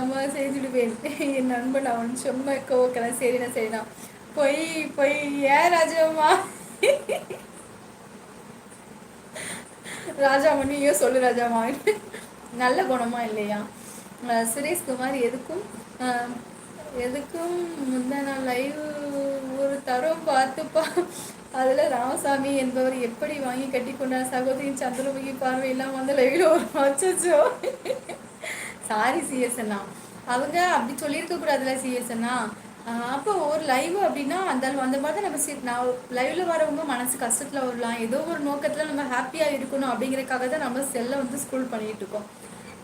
அம்மா செஞ்சுடுவேன். என் நண்பன் அவன் சும்மா கோவக்கலாம். சரிண்ணா சரிண்ணா. பொய் பொய். ஏன் ராஜாம்மா? ராஜாம்மா நீயே சொல்லு ராஜாம்மா. நல்ல குணமா இல்லையா? சுரேஷ்குமார் எதுக்கும் எதுக்கும் முந்தா நாள் லைவ் ஒரு தரம் பார்த்துப்பா. அதில் ராமசாமி என்பவர் எப்படி வாங்கி கட்டி கொண்டார் சகோதரியின் சந்திரமுகி பார்வையெல்லாம் வந்து லைவ்ல ஒரு அச்சோ. சாரி சிஎஸ் அண்ணா, அவங்க அப்படி சொல்லியிருக்க கூடாதுல்ல சிஎஸ் அண்ணா. அப்போ ஒரு லைவ் அப்படின்னா அந்த மாதிரி தான் நான் லைவ்ல வரவங்க மனசு கஷ்டத்தில் வரலாம், ஏதோ ஒரு நோக்கத்தில் நம்ம ஹாப்பியாக இருக்கணும் அப்படிங்கிறதுக்காக தான் நம்ம செல்லை வந்து ஸ்க்ரோல் பண்ணிட்டு இருக்கோம்.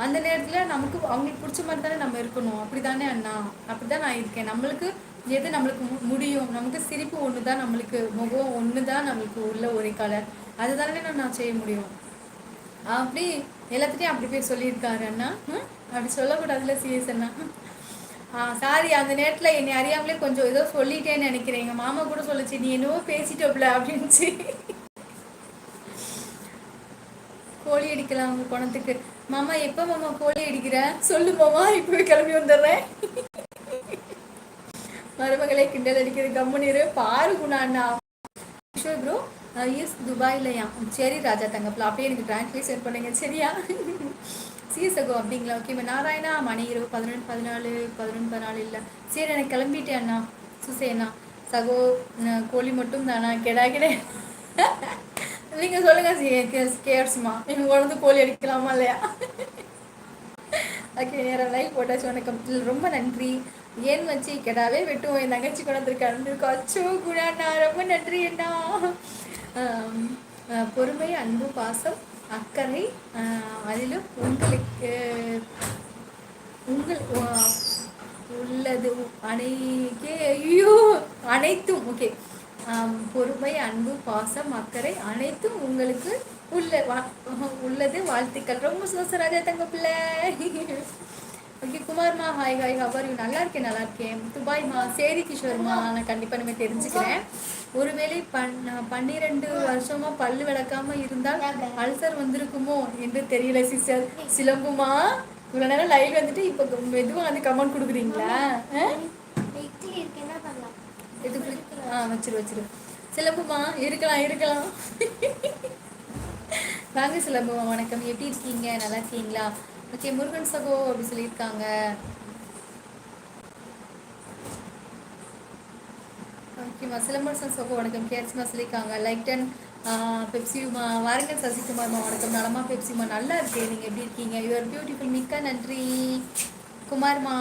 அந்த நேரத்தில் நமக்கு அவங்களுக்கு பிடிச்ச மாதிரி தானே நம்ம இருக்கணும். அப்படி தானே அண்ணா? அப்படி தான் நான் இருக்கேன். நம்மளுக்கு எது நம்மளுக்கு முடியும், நமக்கு சிரிப்பு ஒன்று தான், நம்மளுக்கு முகம் ஒன்று தான் நம்மளுக்கு உள்ள ஒரே கலர், அதுதானே நான் செய்ய முடியும். அப்படி எல்லாத்துட்டையும் அப்படி போய் சொல்லியிருக்காரு அண்ணா. அப்படி சொல்லக்கூடாதுல்ல சிஎஸ் அண்ணா. சாரி, அந்த நேரத்தில் என்னை அறியாமலே கொஞ்சம் ஏதோ சொல்லிட்டேன்னு நினைக்கிறேன். எங்கள் மாமா கூட சொல்லிச்சு, நீ என்னவோ பேசிட்டோப்ல அப்படின்ச்சு. கோழி அடிக்கலாம் உங்க குணத்துக்கு. மாமா எப்போ மாமா கோழி அடிக்கிற சொல்லு மாமா, இப்போவே கிளம்பி வந்துடுறேன். மருமகளை கிண்டல் அடிக்கிறது கம்முனிரு பாரு குணாண்ணா. கிஷோர் ப்ரோ யூஸ் துபாயிலையா? சரி ராஜா தங்கப்பில் அப்படியே எனக்கு டிரான்ஸ்லேஷன் பண்ணுங்க சரியா? சிஎஸ்அகோ அப்படிங்களா? ஓகே நாராயணா, மணி 11 14 இல்லை. சரி எனக்கு கிளம்பிட்டேன் அண்ணா. சுசேண்ணா சகோ கோழி மட்டும் தானா? கெடா கிடையாது. நீங்கள் சொல்லுங்க கேர்ஸ்மா, நீங்கள் உடந்து கோழி அடிக்கலாமா இல்லையா? ஓகே நேரம் லைக் போட்டாச்சு. வணக்கம். ரொம்ப நன்றி. ஏன் வச்சு கெடாவே வெட்டுவோம். என் தங்கச்சி கொண்டிருக்கா. அச்சோ குணாண்ணா ரொம்ப நன்றி அண்ணா. பொறுமை, அன்பு, பாசம், அக்கறை, அதிலும் உங்களுக்கு உங்கள் உள்ளது ஐயோ அனைத்தும் ஓகே. பொறுமை, அன்பு, பாசம், அக்கறை அனைத்தும் உங்களுக்கு உள்ளது. வாழ்த்துக்கள். ரொம்ப சோசராஜா தங்க பிள்ளை. ஓகே குமார்மா ஹாய் ஹாய் ஹவர் யூ? நல்லா இருக்கேன். துபாய்மா. சரி கிஷோர்மா, நான் கண்டிப்பாக நம்ம தெரிஞ்சுக்கிறேன். ஒருவேளை 12 வருஷமா பல்லு விளக்காம இருந்தால் அல்சர் வந்திருக்குமோ என்று தெரியல சிஸ்டர். சிலம்புமா இவ்வளோ நேரம் லைவ் வந்துட்டு இப்போ மெதுவாக வந்து கமெண்ட் கொடுக்குறீங்களா? வச்சிரு. சிலம்புமா இருக்கலாம். வாங்க சிலம்புமா, வணக்கம். எப்படி இருக்கீங்க? நல்லா இருக்கீங்களா? ஓகே முருகன் சகோ அப்படி சொல்லியிருக்காங்க. ஓகேம்மா சிலம்பரசன் சகோ வணக்கம். கேர்ஸ்மா சொல்லியிருக்காங்க. லைக் 10 பெப்சிமா வாருங்கள். சசிகுமார்மா வணக்கம். நலமா பெப்சிமா? நல்லா இருக்கேன். நீங்கள் எப்படி இருக்கீங்க? You are beautiful. மிக்க நன்றி குமார்மா.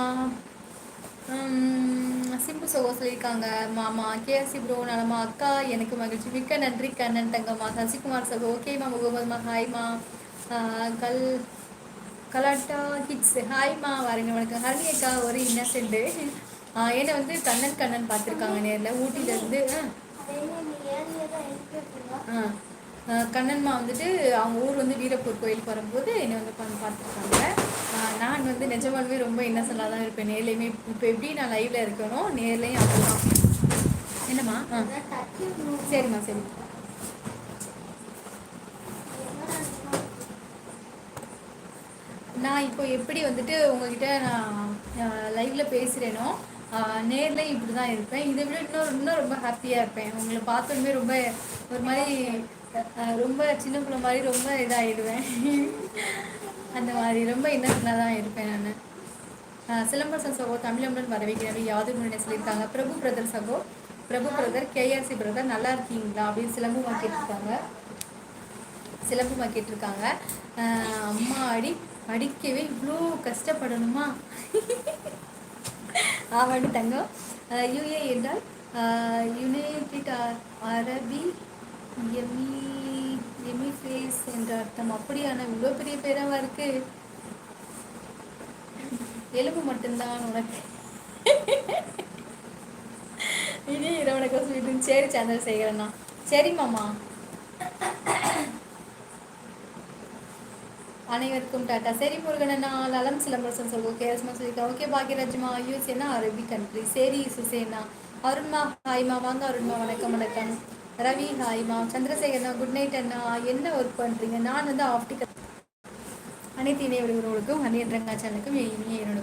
சிம்பு சகோ சொல்லியிருக்காங்க. மாமா கேஎஸ்சி ப்ரோ நலமா? அக்கா எனக்கு மகிழ்ச்சி. மிக்க நன்றி கண்ணன் தங்கம்மா. சசிகுமார் சகோ ஓகேம்மா. முகமதுமா ஹாய்மா. கலாட்டா கிட்ஸ் ஹாய்மா வாருங்க. வணக்கம். ஹரி அக்கா ஒரு இன்னசென்ட்டு. என்னை வந்து கண்ணன் பார்த்துருக்காங்க நேரில் ஊட்டியிலேருந்து. கண்ணன்மா வந்துட்டு அவங்க ஊர் வந்து வீரப்பூர் கோயிலுக்கு வரும்போது என்னை வந்து பார்த்துருக்காங்க. நான் வந்து நிஜமாலுமே ரொம்ப இன்னசென்ட்டாக தான் இருப்பேன் நேர்லேயுமே. இப்போ எப்படி நான் லைவில் இருக்கணும் நேர்லேயும் அப்படிதான். என்னம்மா? சரிம்மா சரி. நான் இப்போ எப்படி வந்துட்டு உங்ககிட்ட நான் லைவில் பேசுகிறேனோ நேரில் இப்படி தான் இருப்பேன். இதை விட இன்னும் ரொம்ப ஹாப்பியாக இருப்பேன். உங்களை பார்த்தோன்னே ரொம்ப ஒரு மாதிரி ரொம்ப சின்ன பிள்ளை மாதிரி ரொம்ப இதாகிடுவேன். அந்த மாதிரி ரொம்ப இன்னசென்ட்டாக தான் இருப்பேன் நான். சிலம்பரசன் சகோ தமிழம்பன் வரவைக்கிறாரு யாவது முன்னே சொல்லியிருக்காங்க. பிரபு பிரதர் கேஆர்சி பிரதர் நல்லா இருக்கீங்களா அப்படின்னு சிலம்புமா கேட்டிருக்காங்க. அம்மா படிக்கவே இவ்வளோ கஷ்டப்படணுமா? ஆவாடி தங்கம். யூஏ என்றால் யுனைடெட் அரபி எமிரேட்ஸ் என்ற அர்த்தம். அப்படியான இவ்வளோ பெரிய பேராவா இருக்கு. எலும்பு மட்டும்தான் உனக்கு. இனி இரவணக்கம் சொல்லிட்டு சரி சந்திரசேகரண்ணா. சரி மாமா. அனைவருக்கும் டாட்டா. சரி முருகனண்ணா நலம். சிலம்பரசன் சொல்லுவோம். கேரஸ்மா சொல்லியிருக்கா. ஓகே பாக்யராஜ்மா யூஎஸ்ஏனா அரபி கண்ட்ரி. சரி சுசேனா. அருண்மா ஹாய்மா வாங்க. அருண்மா வணக்கம். ரவி ஹாய்மா. சந்திரசேகர்னா குட் நைட் அண்ணா. என்ன ஒர்க் பண்ணுறீங்க? நான் வந்து ஆப்டிக்கல். அனைத்து இணைய விடுகிறவர்களுக்கும் ஹனியன் ரங்கா சேனலுக்கும் இனிய என்னோட